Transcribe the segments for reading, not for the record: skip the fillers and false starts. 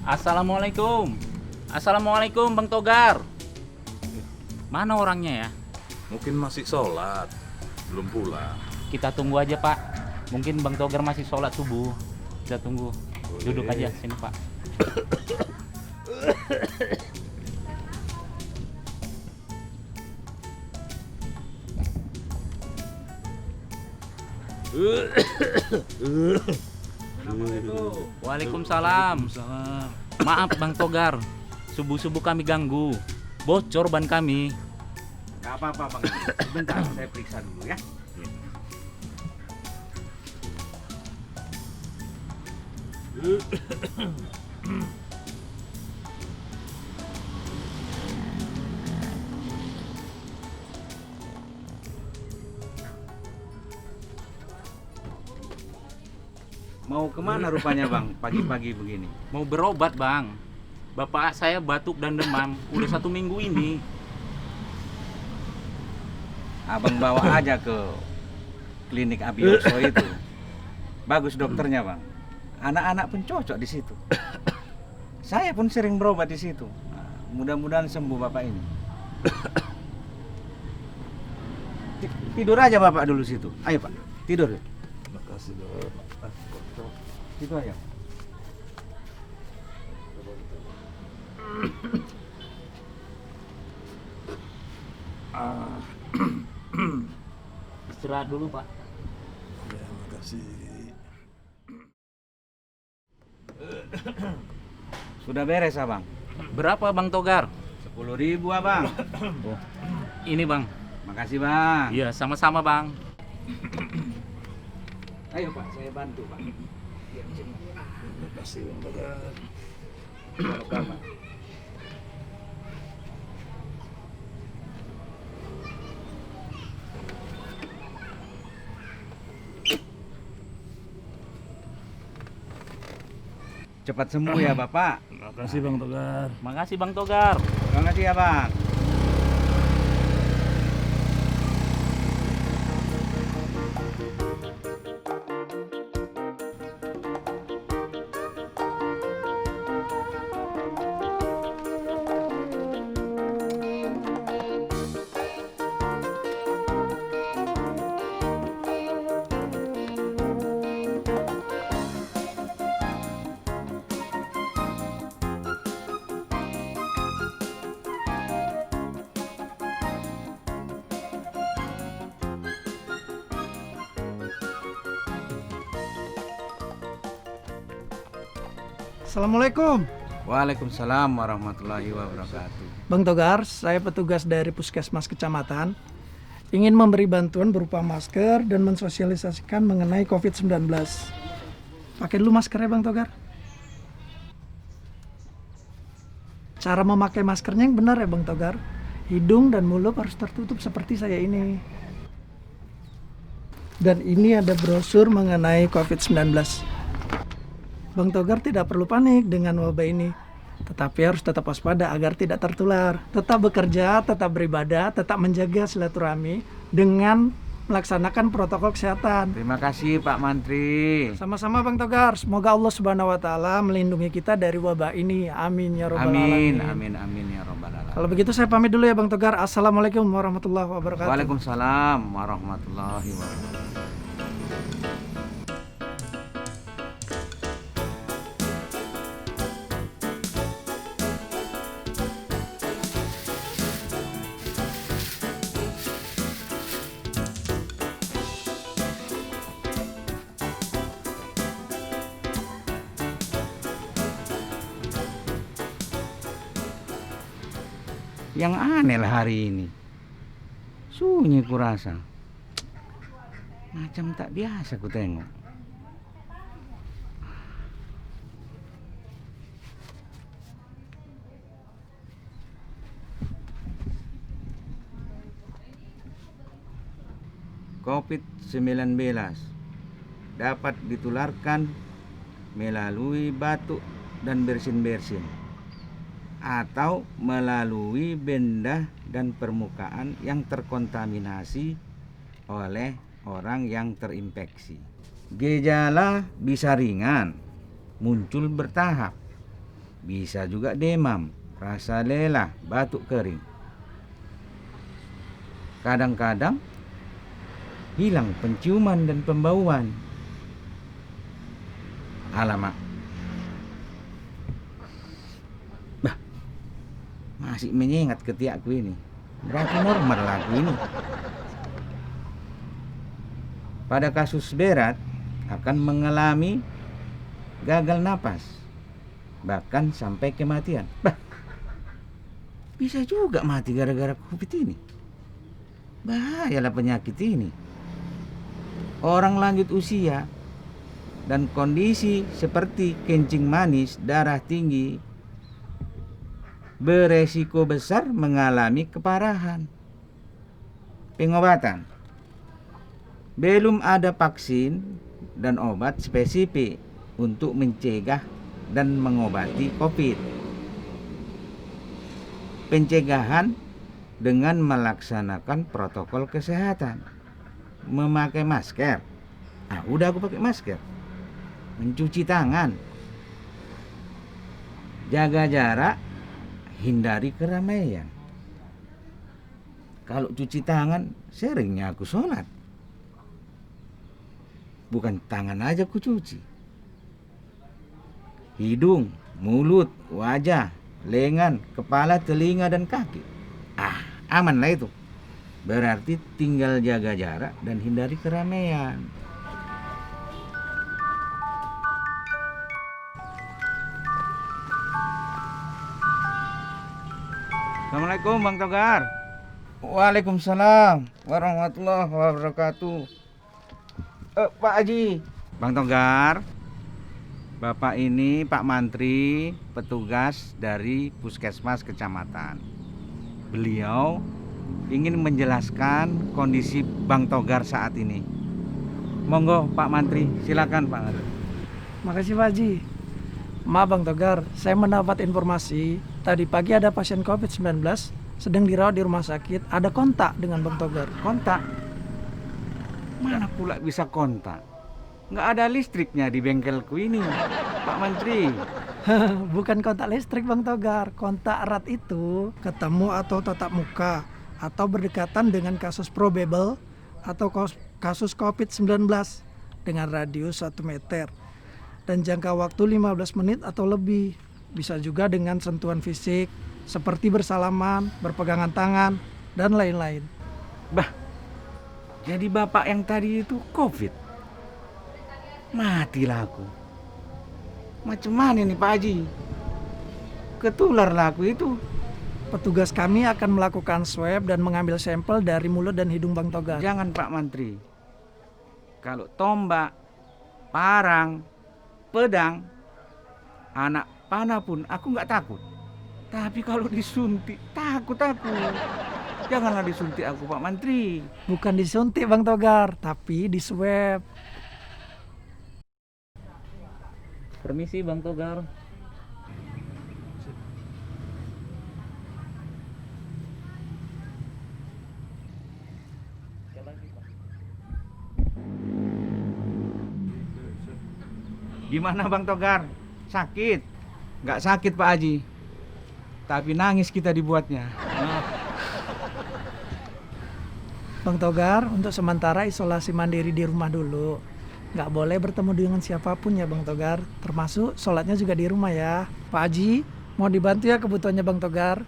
Assalamualaikum. Assalamualaikum Bang Togar. Mana orangnya ya? Mungkin masih sholat, belum pulang. Kita tunggu aja Pak. Mungkin Bang Togar masih sholat subuh. Kita tunggu. Duduk aja sini Pak. Waalaikumsalam. Maaf Bang Togar, subuh-subuh kami ganggu. Bocor ban kami. Gak apa-apa Bang. Sebentar saya periksa dulu ya. Mau kemana rupanya Bang pagi-pagi begini? Mau berobat Bang. Bapak saya batuk dan demam udah 1 minggu ini. Abang bawa aja ke klinik Abioso itu. Bagus dokternya Bang. Anak-anak pun cocok di situ. Saya pun sering berobat di situ. Nah, mudah-mudahan sembuh Bapak ini. Tidur aja Bapak dulu situ. Ayo Pak, tidur. Terima kasih dok. Situ aja. Istirahat dulu Pak. Ya, makasih. Sudah beres Abang. Berapa Bang Togar? 10.000 Abang. Oh, ini Bang. Makasih Bang. Iya, sama-sama Bang. Ayo Pak, saya bantu Pak. Terima kasih Bang Togar. Barokah, Pak. Cepat sembuh ya Bapak. Terima kasih Bang Togar. Makasih Bang Togar. Terima kasih ya Bang. Assalamualaikum. Waalaikumsalam warahmatullahi wabarakatuh. Bang Togar, saya petugas dari Puskesmas Kecamatan. Ingin memberi bantuan berupa masker dan mensosialisasikan mengenai COVID-19. Pakai dulu maskernya Bang Togar. Cara memakai maskernya yang benar ya Bang Togar. Hidung dan mulut harus tertutup seperti saya ini. Dan ini ada brosur mengenai COVID-19. Bang Togar tidak perlu panik dengan wabah ini, tetapi harus tetap waspada agar tidak tertular. Tetap bekerja, tetap beribadah, tetap menjaga silaturahmi dengan melaksanakan protokol kesehatan. Terima kasih Pak Mantri. Sama-sama Bang Togar, semoga Allah Subhanahu wa taala melindungi kita dari wabah ini. Amin ya rabbal Amin, alamin. amin, amin ya robbal alamin. Kalau begitu saya pamit dulu ya Bang Togar. Assalamualaikum warahmatullahi wabarakatuh. Waalaikumsalam warahmatullahi wabarakatuh. Yang aneh lah hari ini. Sunyi kurasa. Macam tak biasa ku tengok. COVID-19 dapat ditularkan melalui batuk dan bersin-bersin atau melalui benda dan permukaan yang terkontaminasi oleh orang yang terinfeksi. Gejala bisa ringan, muncul bertahap, bisa juga demam, rasa lelah, batuk kering. Kadang-kadang hilang penciuman dan pembauan. Alamak. Bah, masih menyengat ketiakku ini. Berarti normal aku ini. Pada kasus berat akan mengalami gagal napas, bahkan sampai kematian. Bah, bisa juga mati gara-gara COVID ini. Bahayalah penyakit ini. Orang lanjut usia dan kondisi seperti kencing manis, darah tinggi beresiko besar mengalami keparahan. Pengobatan. Belum ada vaksin dan obat spesifik untuk mencegah dan mengobati COVID. Pencegahan dengan melaksanakan protokol kesehatan. Memakai masker. Udah aku pakai masker. Mencuci tangan. Jaga jarak, hindari keramaian. Kalau cuci tangan, seringnya aku sholat. Bukan tangan aja ku cuci. Hidung, mulut, wajah, lengan, kepala, telinga, dan kaki. Aman lah itu. Berarti tinggal jaga jarak dan hindari keramaian. Assalamualaikum Bang Togar. Waalaikumsalam warahmatullahi wabarakatuh. Pak Haji. Bang Togar, Bapak ini Pak Mantri, petugas dari Puskesmas Kecamatan. Beliau ingin menjelaskan kondisi Bang Togar saat ini. Monggo Pak Mantri, silakan Pak Mantri. Makasih Pak Haji. Maaf Bang Togar, saya mendapat informasi tadi pagi ada pasien COVID-19 sedang dirawat di rumah sakit, ada kontak dengan Bang Togar. Kontak? Mana pula bisa kontak? Nggak ada listriknya di bengkelku ini, Pak Mantri. Bukan kontak listrik Bang Togar. Kontak erat itu ketemu atau tatap muka atau berdekatan dengan kasus probable atau kasus COVID-19 dengan radius 1 meter dan jangka waktu 15 menit atau lebih. Bisa juga dengan sentuhan fisik seperti bersalaman, berpegangan tangan, dan lain-lain. Bah, jadi bapak yang tadi itu COVID. Matilah aku. Macam mana nih Pak Haji? Ketular lah aku itu. Petugas kami akan melakukan swab dan mengambil sampel dari mulut dan hidung Bang Togar. Jangan Pak Mantri. Kalau tombak, parang, pedang, anak panah pun aku nggak takut. Tapi kalau disuntik, takut aku. Janganlah disuntik aku Pak Mantri. Bukan disuntik Bang Togar, tapi di swab. Permisi Bang Togar. Gimana Bang Togar? Sakit? Nggak sakit Pak Haji. Tapi nangis kita dibuatnya. Bang Togar, untuk sementara isolasi mandiri di rumah dulu. Nggak boleh bertemu dengan siapapun ya Bang Togar. Termasuk sholatnya juga di rumah ya. Pak Haji, mau dibantu ya kebutuhannya Bang Togar.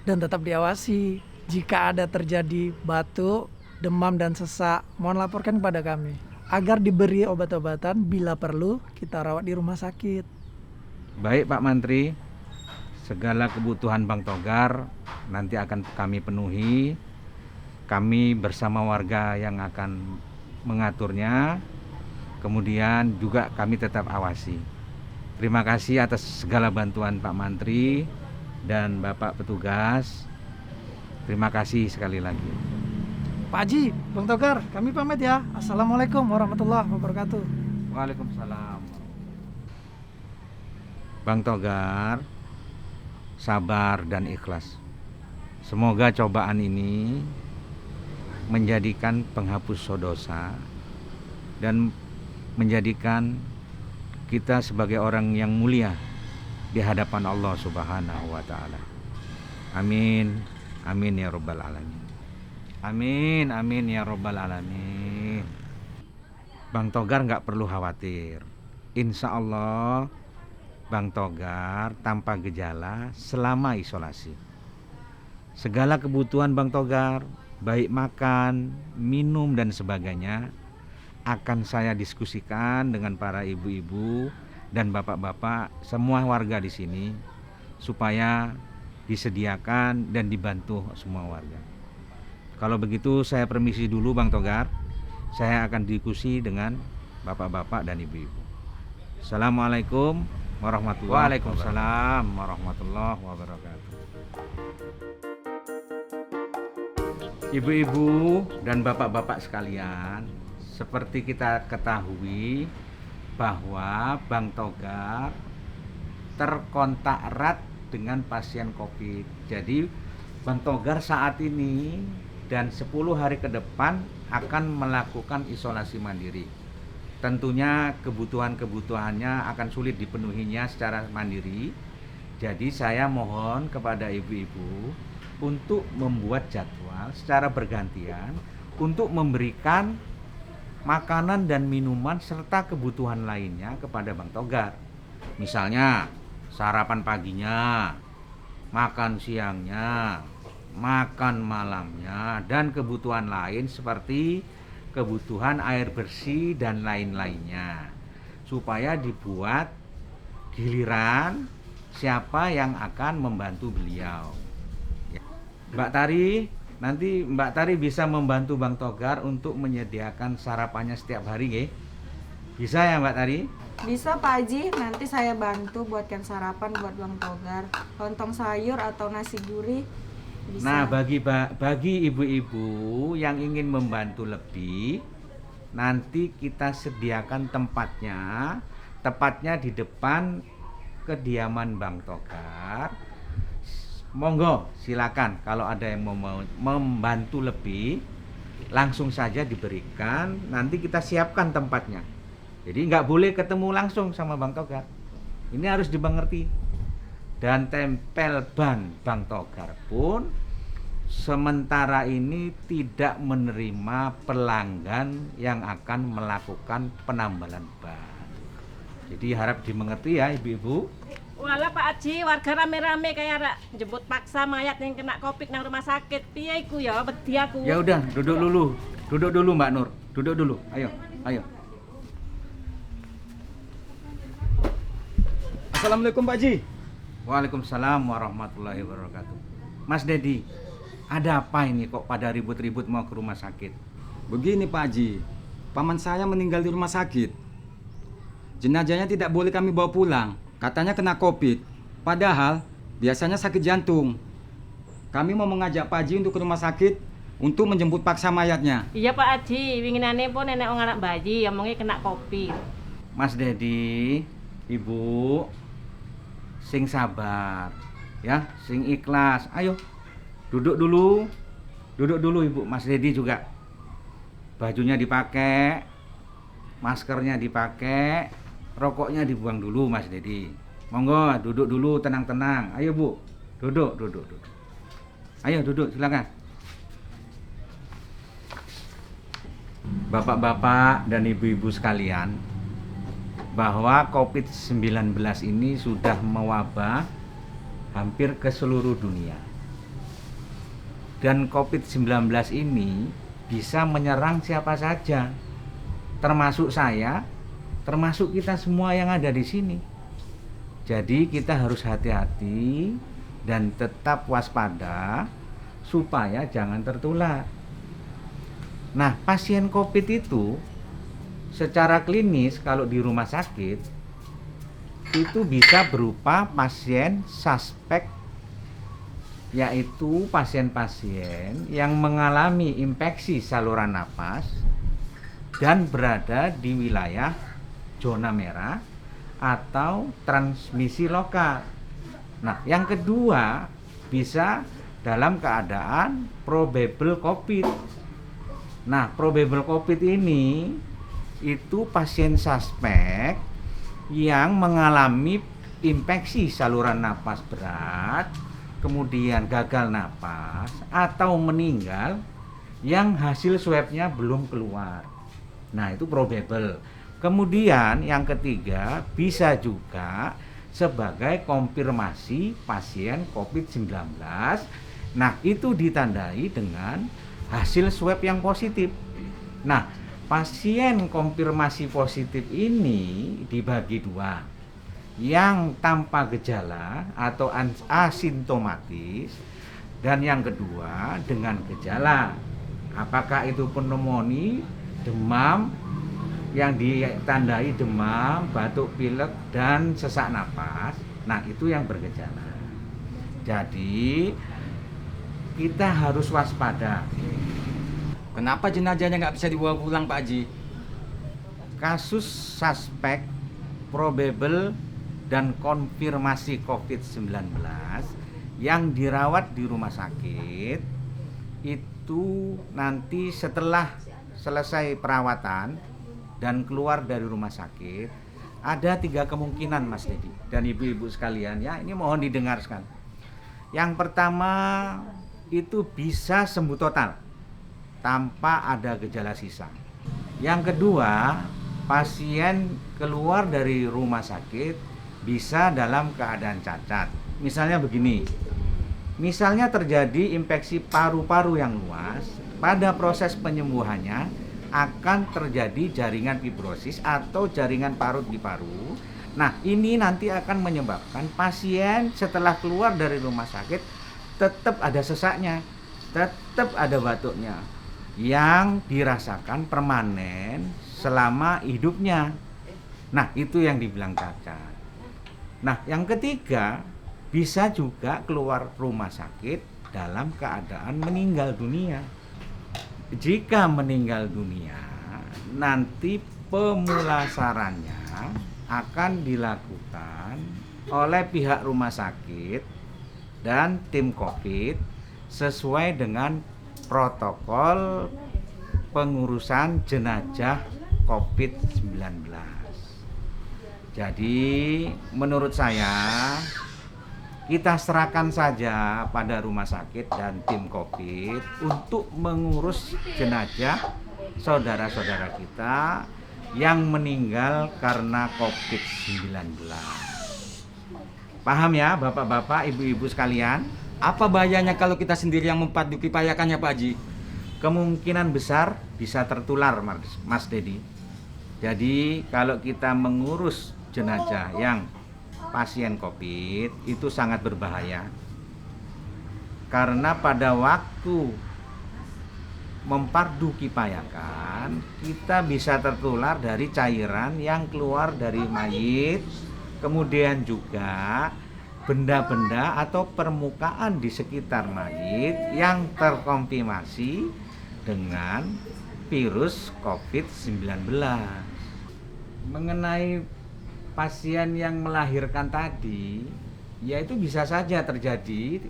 Dan tetap diawasi. Jika ada terjadi batuk, demam, dan sesak, mohon laporkan kepada kami. Agar diberi obat-obatan bila perlu kita rawat di rumah sakit. Baik Pak Mantri. Segala kebutuhan Bang Togar nanti akan kami penuhi. Kami bersama warga yang akan mengaturnya. Kemudian juga kami tetap awasi. Terima kasih atas segala bantuan Pak Mantri dan Bapak petugas. Terima kasih sekali lagi. Pak Haji, Bang Togar, kami pamit ya. Assalamualaikum warahmatullahi wabarakatuh. Waalaikumsalam. Bang Togar, sabar dan ikhlas. Semoga cobaan ini menjadikan penghapus dosa dan menjadikan kita sebagai orang yang mulia di hadapan Allah Subhanahu wa taala. Amin. Amin ya rabbal alamin. Amin, amin ya rabbal alamin. Bang Togar nggak perlu khawatir. Insya Allah Bang Togar tanpa gejala selama isolasi. Segala kebutuhan Bang Togar, baik makan, minum dan sebagainya, akan saya diskusikan dengan para ibu-ibu dan bapak-bapak semua warga di sini supaya disediakan dan dibantu semua warga. Kalau begitu saya permisi dulu Bang Togar. Saya akan diskusi dengan bapak-bapak dan ibu-ibu. Assalamualaikum warahmatullahi wabarakatuh. Waalaikumsalam warahmatullahi wabarakatuh. Ibu-ibu dan bapak-bapak sekalian, seperti kita ketahui bahwa Bang Togar terkontak erat dengan pasien COVID. Jadi Bang Togar saat ini dan 10 hari ke depan akan melakukan isolasi mandiri. Tentunya kebutuhan-kebutuhannya akan sulit dipenuhinya secara mandiri. Jadi saya mohon kepada ibu-ibu untuk membuat jadwal secara bergantian untuk memberikan makanan dan minuman serta kebutuhan lainnya kepada Bang Togar. Misalnya sarapan paginya, makan siangnya, makan malamnya, dan kebutuhan lain seperti kebutuhan air bersih dan lain-lainnya, supaya dibuat giliran siapa yang akan membantu beliau. Mbak Tari, nanti Mbak Tari bisa membantu Bang Togar untuk menyediakan sarapannya setiap hari, nggih? Bisa ya Mbak Tari? Bisa Pak Haji, nanti saya bantu buatkan sarapan buat Bang Togar, lontong sayur atau nasi gurih. Bisa. Nah, bagi ibu-ibu yang ingin membantu lebih, nanti kita sediakan tepatnya di depan kediaman Bang Togar. Monggo, silakan kalau ada yang mau membantu lebih, langsung saja diberikan. Nanti kita siapkan tempatnya. Jadi nggak boleh ketemu langsung sama Bang Togar. Ini harus dimengerti. Dan tempel ban Bang Togar pun sementara ini tidak menerima pelanggan yang akan melakukan penambalan ban. Jadi harap dimengerti ya ibu-ibu. Walah Pak Haji, warga rame-rame kayak rak jemput paksa mayat yang kena COVID nang rumah sakit. Piye iku ya, wedi aku. Ya udah, duduk dulu Mbak Nur. Duduk dulu. Ayo. Assalamualaikum Pak Haji. Waalaikumsalam warahmatullahi wabarakatuh. Mas Dedi, ada apa ini kok pada ribut-ribut mau ke rumah sakit? Begini Pak Haji, paman saya meninggal di rumah sakit. Jenazahnya tidak boleh kami bawa pulang, katanya kena COVID. Padahal biasanya sakit jantung. Kami mau mengajak Pak Haji untuk ke rumah sakit untuk menjemput paksa mayatnya. Iya Pak Haji, winginane pun nenek wong anak bayi omongnya kena COVID. Mas Dedi, Ibu, sing sabar ya, sing ikhlas. Ayo duduk dulu Ibu. Mas Dedi juga bajunya dipakai, maskernya dipakai, rokoknya dibuang dulu Mas Dedi. Monggo duduk dulu, tenang-tenang. Ayo Bu, duduk. Ayo duduk, silakan. Bapak-bapak dan ibu-ibu sekalian, bahwa COVID-19 ini sudah mewabah hampir ke seluruh dunia. Dan COVID-19 ini bisa menyerang siapa saja, termasuk saya, termasuk kita semua yang ada di sini. Jadi kita harus hati-hati dan tetap waspada supaya jangan tertular. Nah, pasien COVID itu secara klinis kalau di rumah sakit itu bisa berupa pasien suspek, yaitu pasien-pasien yang mengalami infeksi saluran napas dan berada di wilayah zona merah atau transmisi lokal. Nah, yang kedua bisa dalam keadaan probable COVID. Nah, probable COVID ini itu pasien suspek yang mengalami infeksi saluran napas berat, kemudian gagal napas, atau meninggal yang hasil swabnya belum keluar. Nah, itu probable. Kemudian yang ketiga bisa juga sebagai konfirmasi pasien COVID-19. Nah, itu ditandai dengan hasil swab yang positif. Nah, pasien konfirmasi positif ini dibagi dua. Yang tanpa gejala atau asimptomatis, dan yang kedua dengan gejala. Apakah itu pneumonia, demam, yang ditandai demam, batuk pilek, dan sesak napas. Nah, itu yang bergejala. Jadi kita harus waspada. Kenapa jenazahnya nggak bisa dibawa pulang, Pak Haji? Kasus suspek, probable, dan konfirmasi COVID-19 yang dirawat di rumah sakit itu nanti setelah selesai perawatan dan keluar dari rumah sakit, ada 3 kemungkinan, Mas Dedi dan ibu-ibu sekalian, ya, ini mohon didengarkan. Yang pertama, itu bisa sembuh total tanpa ada gejala sisa. Yang kedua, pasien keluar dari rumah sakit bisa dalam keadaan cacat. Misalnya begini, misalnya terjadi infeksi paru-paru yang luas, pada proses penyembuhannya akan terjadi jaringan fibrosis atau jaringan parut di paru. Nah, ini nanti akan menyebabkan pasien setelah keluar dari rumah sakit tetap ada sesaknya, tetap ada batuknya yang dirasakan permanen selama hidupnya. Nah, itu yang dibilang cacat. Nah, yang ketiga, bisa juga keluar rumah sakit dalam keadaan meninggal dunia. Jika meninggal dunia, nanti pemulasarannya akan dilakukan oleh pihak rumah sakit dan tim COVID sesuai dengan protokol pengurusan jenazah COVID-19. Jadi menurut saya kita serahkan saja pada rumah sakit dan tim COVID untuk mengurus jenazah saudara-saudara kita yang meninggal karena COVID-19. Paham ya Bapak-bapak, Ibu-ibu sekalian? Apa bahayanya kalau kita sendiri yang memperdukipayakannya, Pak Haji? Kemungkinan besar bisa tertular, Mas Dedi. Jadi kalau kita mengurus jenazah yang pasien COVID itu sangat berbahaya, karena pada waktu mempardukipayakan kita bisa tertular dari cairan yang keluar dari mayit, kemudian juga benda-benda atau permukaan di sekitar mayit yang terkonfirmasi dengan virus COVID-19. Mengenai pasien yang melahirkan tadi, ya itu bisa saja terjadi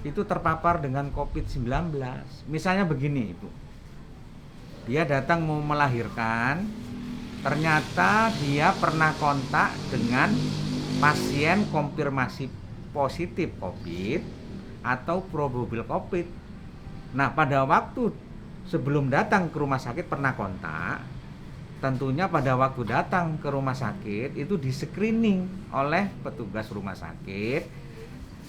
itu terpapar dengan COVID-19. Misalnya begini, Ibu. Dia datang mau melahirkan, ternyata dia pernah kontak dengan pasien konfirmasi positif COVID atau probable COVID. Nah, pada waktu sebelum datang ke rumah sakit pernah kontak, tentunya pada waktu datang ke rumah sakit itu di-screening oleh petugas rumah sakit,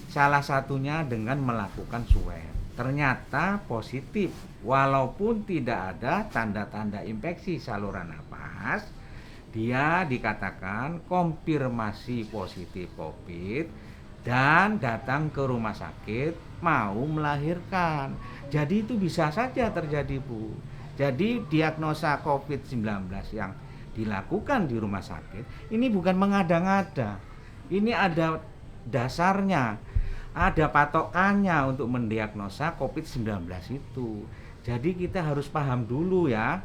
salah satunya dengan melakukan swab. Ternyata positif, walaupun tidak ada tanda-tanda infeksi saluran napas, dia dikatakan konfirmasi positif COVID dan datang ke rumah sakit mau melahirkan. Jadi itu bisa saja terjadi, Bu. Jadi diagnosa COVID-19 yang dilakukan di rumah sakit ini bukan mengada-ngada. Ini ada dasarnya, ada patokannya untuk mendiagnosa COVID-19 itu. Jadi kita harus paham dulu ya,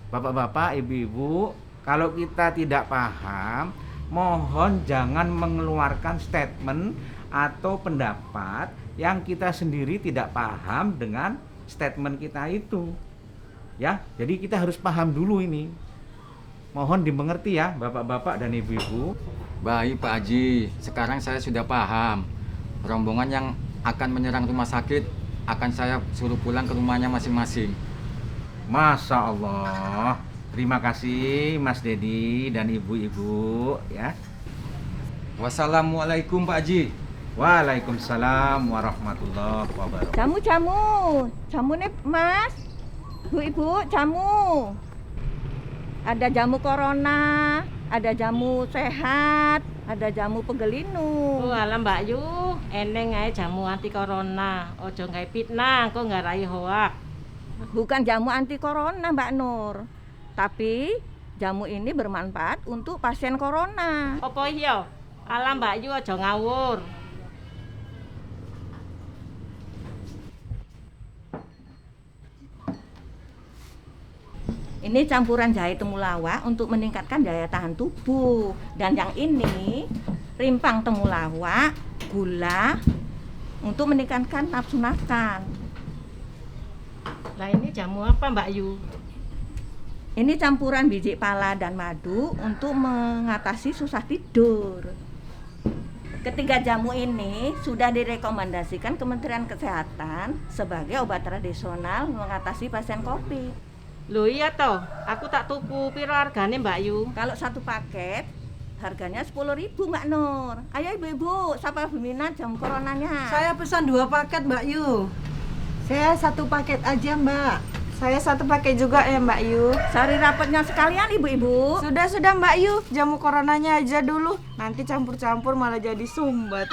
Bapak-bapak, Ibu-ibu. Kalau kita tidak paham, mohon jangan mengeluarkan statement atau pendapat yang kita sendiri tidak paham dengan statement kita itu. Ya, jadi kita harus paham dulu ini. Mohon dimengerti ya, Bapak-bapak dan Ibu-ibu. Baik Pak Haji, sekarang saya sudah paham. Rombongan yang akan menyerang rumah sakit akan saya suruh pulang ke rumahnya masing-masing. Masya Allah. Terima kasih Mas Dedi dan ibu-ibu ya. Wassalamualaikum Pak Haji. Waalaikumsalam warahmatullahi wabarakatuh. Jamu nih Mas. Bu Ibu, jamu. Ada jamu corona, ada jamu sehat, ada jamu pegelinu. Oh alah Mbak Yu, eneng ae jamu anti corona. Ojo gawe fitnah, kok nggarai hoak. Bukan jamu anti corona Mbak Nur, tapi jamu ini bermanfaat untuk pasien corona. Apa iya? Alah Mbak Yu ojo ngawur. Ini campuran jahe temulawak untuk meningkatkan daya tahan tubuh. Dan yang ini rimpang temulawak, gula untuk meningkatkan nafsu makan. Lah ini jamu apa Mbak Yu? Ini campuran biji pala dan madu untuk mengatasi susah tidur. Ketiga jamu ini sudah direkomendasikan Kementerian Kesehatan sebagai obat tradisional mengatasi pasien COVID. Loh iya toh, aku tak tuku piro hargane Mbak Yu? Kalau satu paket harganya 10.000 Mbak Nur. Ayo ibu-ibu, siapa berminat jamu coronanya? Saya pesan 2 paket Mbak Yu. Saya 1 paket aja Mbak. Saya 1 paket juga ya Mbak Yu. Sari rapatnya sekalian ibu-ibu. Sudah Mbak Yu, jamu coronanya aja dulu. Nanti campur-campur malah jadi sumbat.